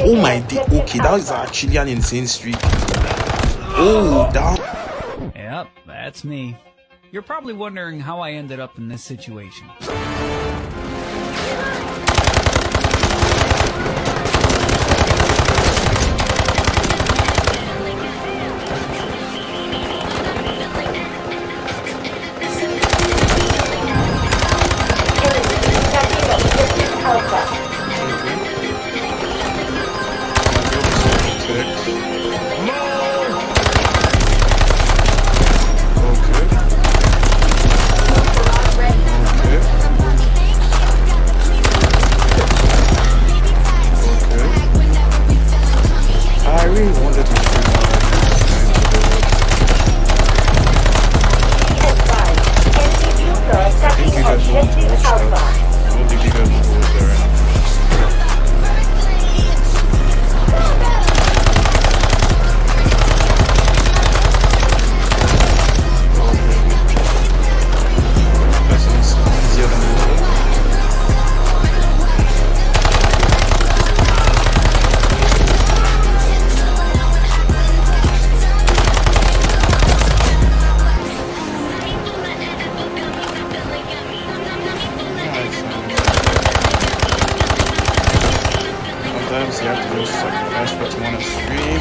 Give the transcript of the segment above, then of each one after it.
Oh my day. Okay, that was actually an insane streak. Oh, damn. Yep, that's me. You're probably wondering how I ended up in this situation. Sometimes you have to just sacrifice what you want to stream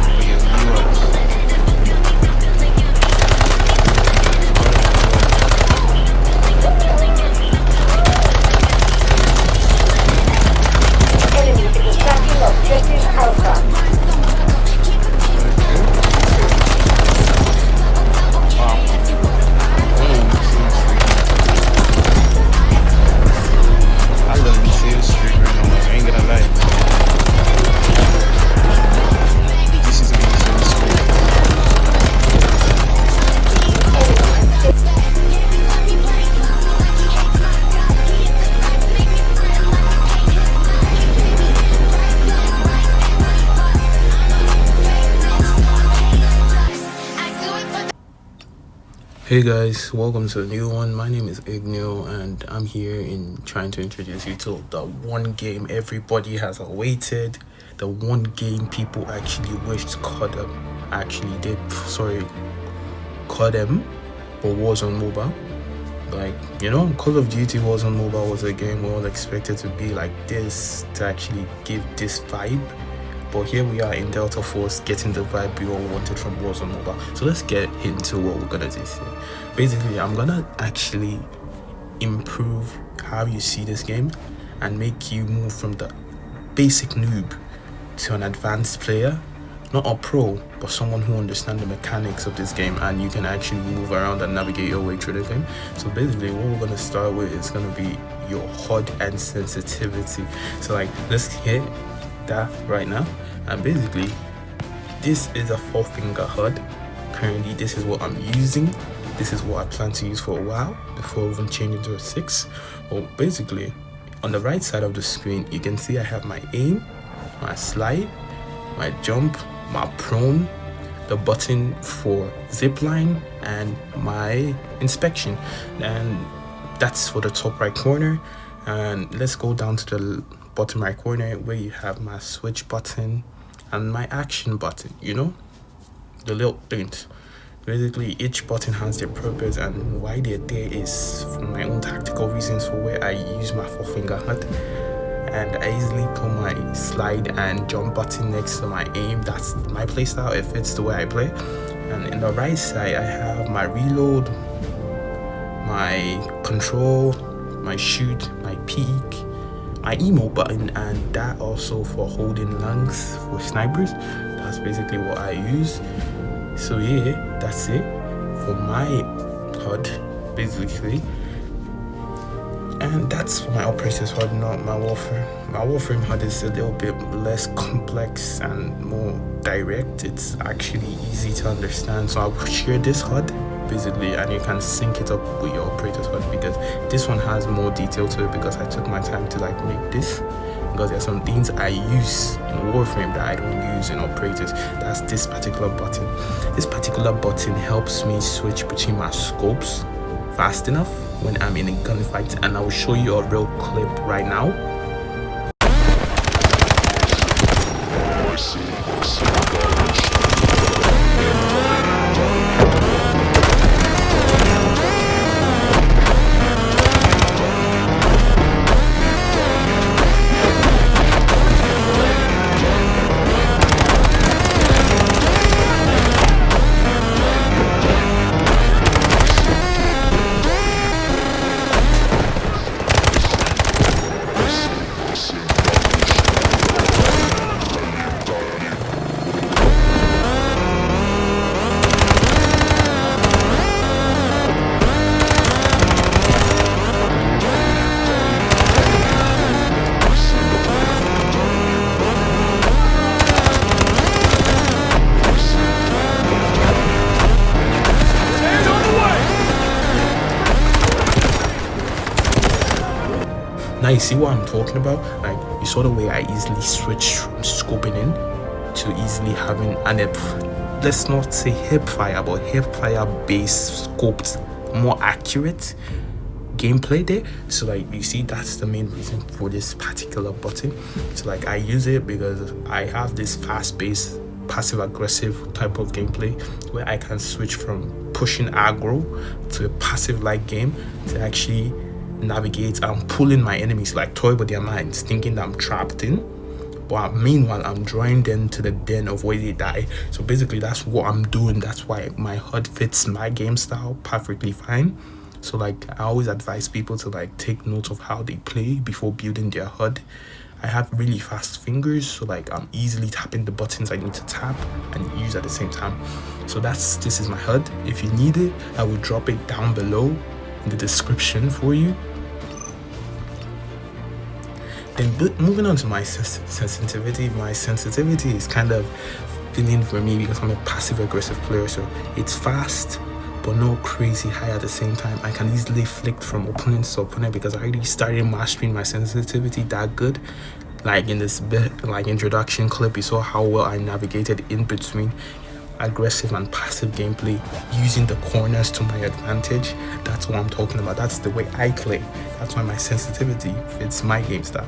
for your viewers. Enemies attacking objective Alpha. Hey guys, welcome to a new one. My name is Igneo and I'm here in trying to introduce you to the one game everybody has awaited, the one game people actually wished CODE actually did. CODE, but was on mobile. Like, you know, Call of Duty was on mobile was a game we all expected to be like this, to actually give this vibe. But here we are in Delta Force getting the vibe we all wanted from Warzone Mobile. So let's get into what we're gonna do here. Basically, I'm gonna actually improve how you see this game and make you move from the basic noob to an advanced player. Not a pro, but someone who understands the mechanics of this game and you can actually move around and navigate your way through the game. So basically, what we're gonna start with is gonna be your HUD and sensitivity. So like, let's hit that right now, and basically this is a 4-finger HUD. Currently this is what I'm using, this is what I plan to use for a while before even changing to a 6. Well, basically on the right side of the screen you can see I have my aim, my slide, my jump, my prone, the button for zipline, and my inspection, and that's for the top right corner. And let's go down to the bottom right corner where you have my switch button and my action button, you know, the little things. Basically each button has their purpose, and why they're there is for my own tactical reasons, for where I use my 4-finger HUD and I easily put my slide and jump button next to my aim. That's my playstyle, it fits the way I play. And in the right side I have my reload, my control, my shoot, my peek, my emo button, and that also for holding lungs for snipers. That's basically what I use. So yeah, that's it for my HUD basically, and that's for my operators HUD, not my Warframe. My Warframe HUD is a little bit less complex and more direct. It's actually easy to understand, so I'll share this HUD basically and you can sync it up with your operators HUD, because this one has more detail to it, because I took my time to like make this, because there's some things I use in Warframe that I don't use in operators. That's this particular button. This particular button helps me switch between my scopes fast enough when I'm in a gunfight, and I will show you a real clip right now. Now you see what I'm talking about? Like, you saw the way I easily switched from scoping in to easily having let's not say hip fire, but hip fire based scoped, more accurate gameplay there. So like, you see, that's the main reason for this particular button. So like, I use it because I have this fast-paced passive aggressive type of gameplay where I can switch from pushing aggro to a passive like game to actually navigate and pulling my enemies, like toy with their minds, thinking that I'm trapped in, but meanwhile I'm drawing them to the den of where they die. So basically that's what I'm doing. That's why my HUD fits my game style perfectly fine. So like, I always advise people to like take note of how they play before building their HUD. I have really fast fingers, so like, I'm easily tapping the buttons I need to tap and use at the same time. So this is my HUD. If you need it, I will drop it down below in the description for you. Then moving on to my sensitivity. My sensitivity is kind of feeling for me because I'm a passive aggressive player, so it's fast but not crazy high at the same time. I can easily flick from opponent to opponent because I already started mastering my sensitivity that good. Like in this introduction clip, you saw how well I navigated in between aggressive and passive gameplay using the corners to my advantage. That's what I'm talking about. That's the way I play. That's why my sensitivity fits my game style.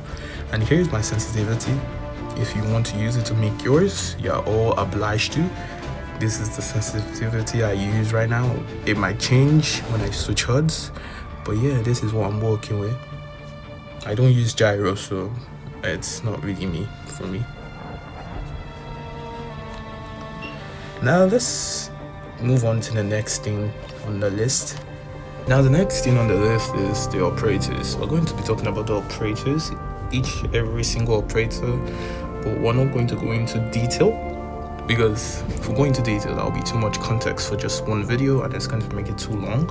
And here's my sensitivity. If you want to use it to make yours, you're all obliged to. This is the sensitivity I use right now. It might change when I switch HUDs, but yeah, this is what I'm working with. I don't use gyro, so it's not really for me. Now let's move on to the next thing on the list. Now the next thing on the list is the operators. We're going to be talking about the operators, every single operator, but we're not going to go into detail because if we go into detail, that'll be too much context for just one video and it's going to make it too long.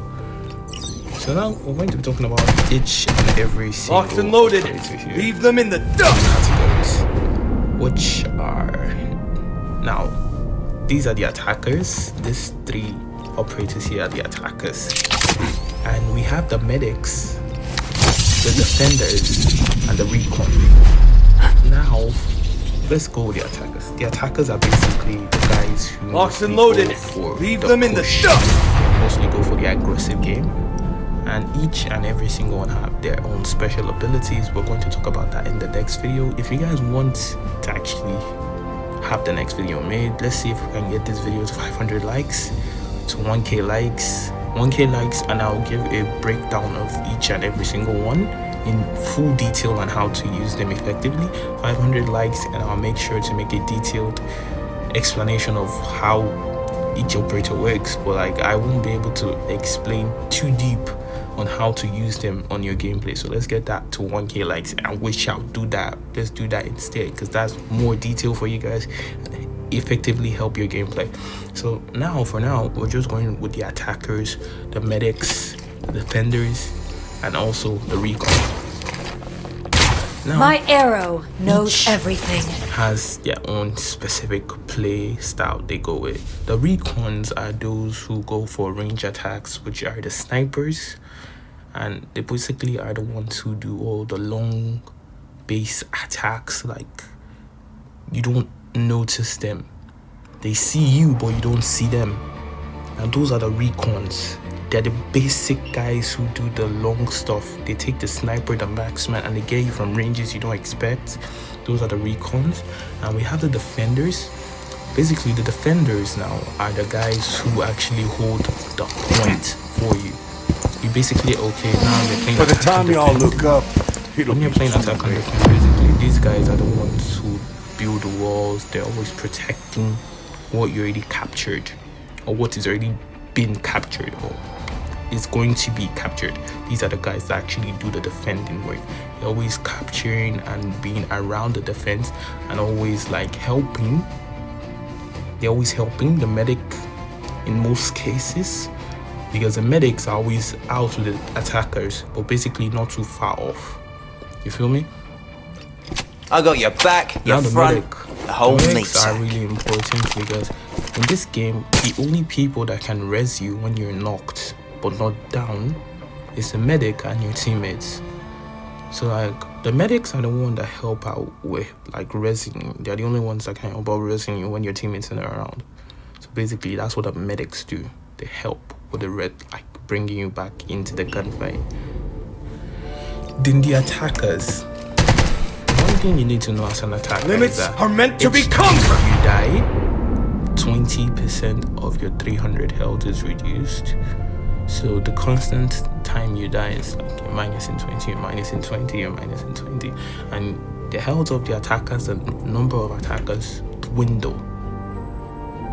So now we're going to be talking about each and every single locked and loaded. Here. Leave them in the dust. Categories, which are now. These are the attackers. These three operators here are the attackers. And we have the medics, the defenders, and the recon. Now, let's go with the attackers. The attackers are basically the guys who locked and loaded. Leave them in the dust. Mostly go for the aggressive game. And each and every single one have their own special abilities. We're going to talk about that in the next video. If you guys want to actually have the next video made, let's see if we can get this video to 500 likes, to 1k likes, and I'll give a breakdown of each and every single one in full detail on how to use them effectively. 500 likes and I'll make sure to make a detailed explanation of how each operator works, but like, I won't be able to explain too deep on how to use them on your gameplay. So let's get that to 1k likes, and we shall do that. Let's do that instead, because that's more detail for you guys, effectively help your gameplay. So for now we're just going with the attackers, the medics, the defenders, and also the recon. Now, my arrow knows everything. Has their own specific play style they go with. The recons are those who go for range attacks, which are the snipers, and they basically are the ones who do all the long base attacks. Like, you don't notice them, they see you but you don't see them. And those are the recons. They're the basic guys who do the long stuff. They take the sniper, the marksman, and they get you from ranges you don't expect. Those are the recons. And we have the defenders. Basically, the defenders now are the guys who actually hold the point for you. You basically, okay, now you're playing By the attack time and y'all defend. look up, it'll When you're be playing too attack and late. defend, basically, these guys are the ones who build the walls. They're always protecting what you already captured, or what is already been captured, or is going to be captured. These are the guys that actually do the defending work. They're always capturing and being around the defense, and always like helping. They're always helping the medic in most cases, because the medics are always out with the attackers, but basically not too far off. You feel me? I got your back, your Now the front, medic, the whole the meat medics are sack. really important, because in this game, the only people that can res you when you're knocked but not down is the medic and your teammates. So like the medics are the one that help out with like resing you. They're the only ones that can help out resing you when your teammates are around. So basically that's what the medics do. They help with the like bringing you back into the gunfight. Then the attackers. One thing you need to know as an attacker Limits is that are meant to be each time conquered. you die, 20% of your 300 health is reduced. So the constant time you die is like you're minusing 20, you're minusing 20, you're minusing 20. And the health of the attackers, the number of attackers dwindle.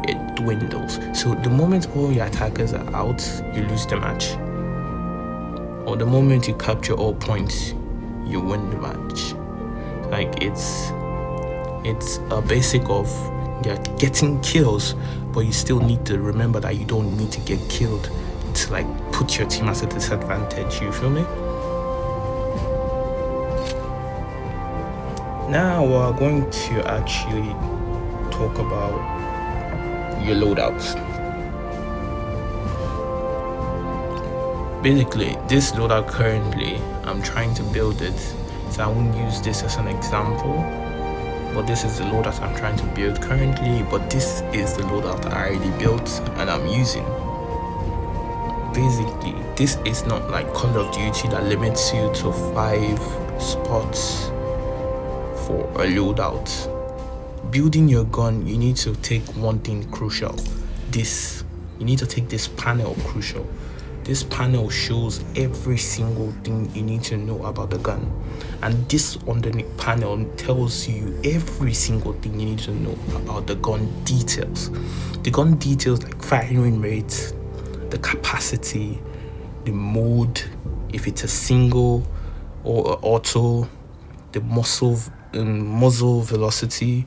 It dwindles. So the moment all your attackers are out, you lose the match. Or the moment you capture all points, you win the match. Like it's a basic of you're getting kills, but you still need to remember that you don't need to get killed to like put your team at a disadvantage. You feel me? Now we're going to actually talk about your loadouts. Basically, this loadout currently, I'm trying to build it, so I won't use this as an example, but this is the loadout I'm trying to build currently. But this is the loadout I already built and I'm using. Basically, this is not like Call of Duty that limits you to 5 spots for a loadout. Building your gun, you need to take one thing crucial. You need to take this panel crucial. This panel shows every single thing you need to know about the gun, and this underneath panel tells you every single thing you need to know about the gun details. The gun details like firing rate, the capacity, the mode, if it's a single or auto, the muzzle velocity,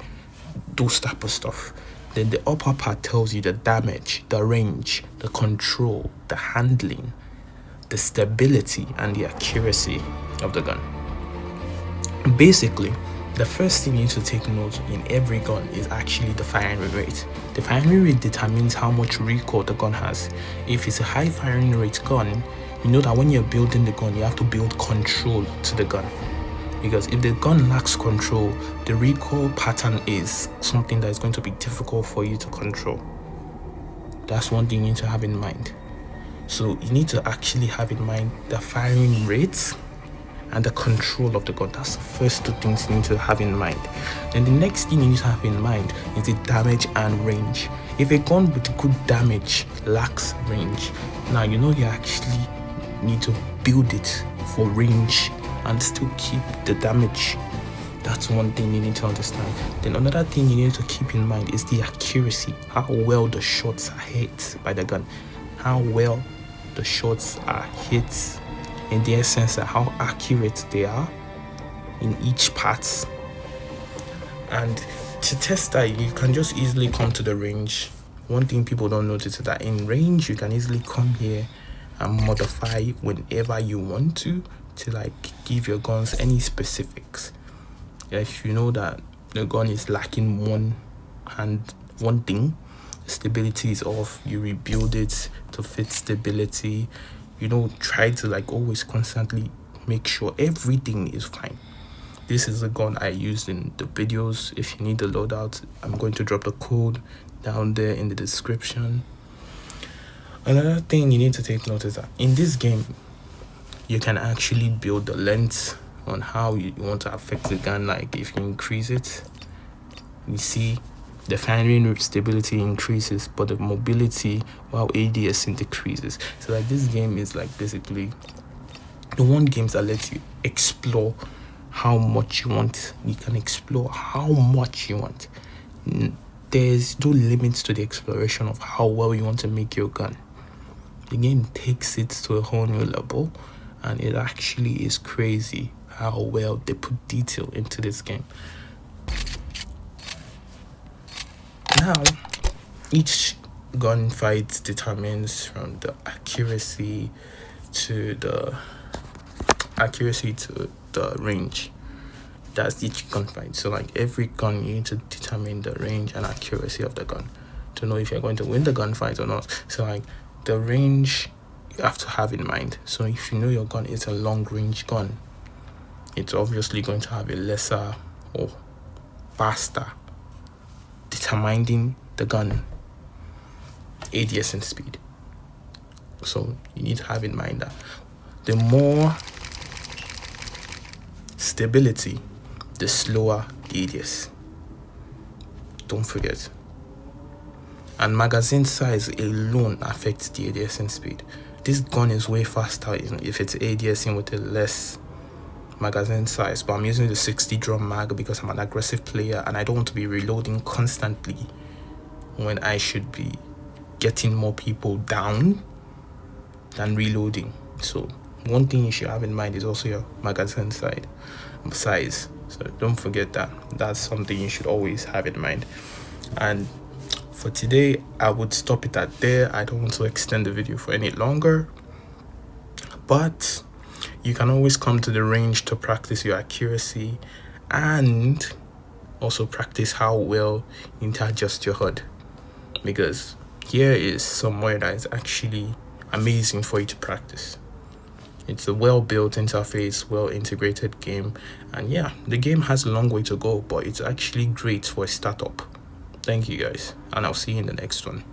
those type of stuff. Then the upper part tells you the damage, the range, the control, the handling, the stability, and the accuracy of the gun. Basically, the first thing you need to take note in every gun is actually the firing rate. The firing rate determines how much recoil the gun has. If it's a high firing rate gun, you know that when you're building the gun, you have to build control to the gun. Because if the gun lacks control, the recoil pattern is something that is going to be difficult for you to control. That's one thing you need to have in mind. So you need to actually have in mind the firing rate and the control of the gun. That's the first two things you need to have in mind. Then the next thing you need to have in mind is the damage and range. If a gun with good damage lacks range, now you know you actually need to build it for range and still keep the damage. That's one thing you need to understand. Then another thing you need to keep in mind is the accuracy. How well the shots are hit by the gun. How well the shots are hit in the essence of how accurate they are in each part. And to test that, you can just easily come to the range. One thing people don't notice is that in range, you can easily come here and modify whenever you want to like give your guns any specifics. If you know that the gun is lacking one thing, stability is off, you rebuild it to fit stability. You know, try to like always constantly make sure everything is fine. This is the gun I used in the videos. If you need the loadout, I'm going to drop the code down there in the description. Another thing you need to take note is that in this game, you can actually build the length on how you want to affect the gun. Like if you increase it, you see the firing stability increases, but the mobility while ADS decreases. So like this game is like basically the one games that lets you explore how much you want. You can explore how much you want. There's no limits to the exploration of how well you want to make your gun. The game takes it to a whole new level, and it actually is crazy how well they put detail into this game. Now, each gunfight determines from the accuracy to the range. That's each gunfight. So like every gun, you need to determine the range and accuracy of the gun to know if you're going to win the gunfight or not. So like the range you have to have in mind. So if you know your gun is a long range gun, it's obviously going to have a lesser or faster, determining the gun ADS and speed. So you need to have in mind that the more stability, the slower the ADS. Don't forget. And magazine size alone affects the ADS and speed. This gun is way faster if it's ADSing with a less magazine size, but I'm using the 60 drum mag because I'm an aggressive player and I don't want to be reloading constantly when I should be getting more people down than reloading. So one thing you should have in mind is also your magazine size. So don't forget that. That's something you should always have in mind. And for today, I would stop it at there. I don't want to extend the video for any longer, but you can always come to the range to practice your accuracy and also practice how well you need to adjust your HUD, because here is somewhere that is actually amazing for you to practice. It's a well-built interface, well-integrated game, and yeah, the game has a long way to go, but it's actually great for a startup. Thank you guys, and I'll see you in the next one.